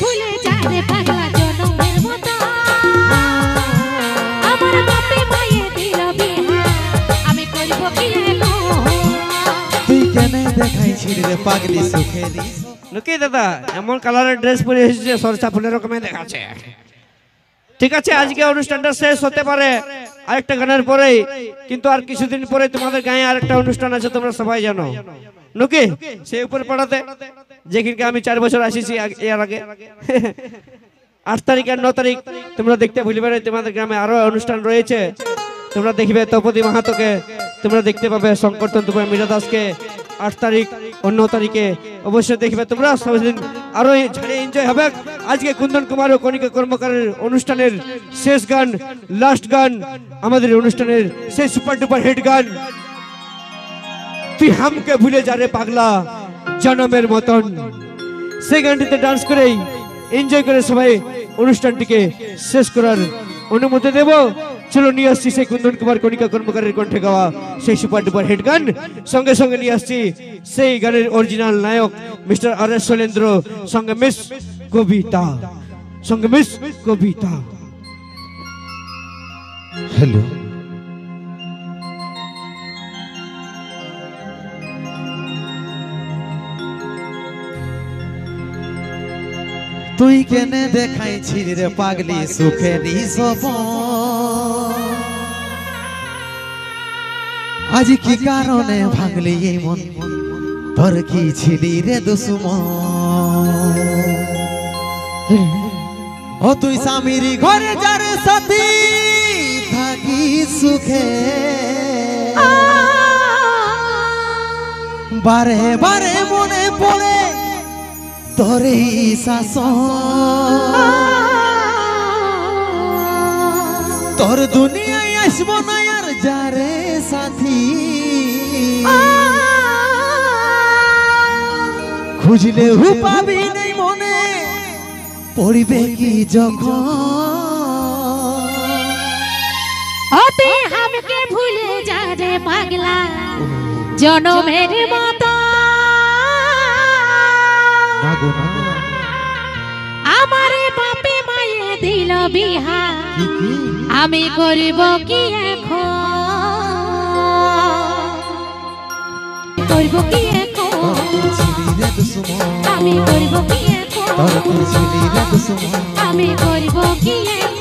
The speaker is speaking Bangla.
ভুলে যায় রে পাগলা জনমের মতো আমার বাপে মায়ে দিল বিহা আমি করব কি তুই কেন দেখাইছিস রে পাগলি সুখেরি লুকি দাদা এমন কালারের ড্রেস পরে এসেছে সরষা ফুলের রকমে দেখাচ্ছে ঠিক আছে আজকে অনুষ্ঠানটা শেষ হতে পারে আরেকটা গানের পরেই কিন্তু আর কিছুদিন পরে তোমাদের গায়ে আরেকটা অনুষ্ঠান আছে তোমরা সবাই জানো লুকি সেই উপরে পড়াতে যেখানে আমি 4 বছর আসিছি এর আগে 8 তারিখ আর 9 তারিখ তোমরা দেখতে ভুলবে না তোমাদের গ্রামে আরো অনুষ্ঠান রয়েছে তোমরা দেখবে তপতি মাহাতোকে তোমরা দেখতে পাবে শঙ্কর তন্তুপুর মীরা দাসকে 8 তারিখ ও 9 তারিখে অবশ্যই দেখবে তোমরা সবদিন আরো ঝাড়ে এনজয় হবে আজকে কুন্দন কুমার ও কণিকা কর্মকারের অনুষ্ঠানের শেষ গান লাস্ট গান আমাদের অনুষ্ঠানের সেই সুপার ডুপার হিট গান তুই হামকে ভুলে যা রে পাগলা জনমের মতন সেই গানটিতে ডান্স করেই এনজয় করে সবাই অনুষ্ঠানটিকে শেষ করার অনুমতি দেব চলো নিয়ে আসছি সেই কুন্দন কুমার কণিকা কর্মকারের কণ্ঠে গাওয়া সেই সুপার ডুপার হিট গান সঙ্গে সঙ্গে নিয়ে আসছি সেই গানের অরিজিনাল নায়ক মিস্টার আর.এস. শৈলেন্দ্র সঙ্গে মিস কবিতা হ্যালো তুই কেন দেখাইছিস রে পাগলি সুখেরি সপন আজ কি কারণে ভাঙলি এই মন তোর কি ছিলি রে দুশ্মন ও তুই স্বামীর ঘরে যার সাথী থাকি সুখে বারে বারে মনে পড়ে তোরে শাসন তোর দুনিয়ায় আসবো না আর যারে সাথী খুঁজলে হু পাবি নেই মনে পড়বে কি যখন তুই হামকে ভুলে যা রে পাগলা জনমের মতো আমারে বাপে মায়ে দিল বিহা আমি করিব কি এখন করব কি এখন আমি করব কি এখন আমি করব কি এখন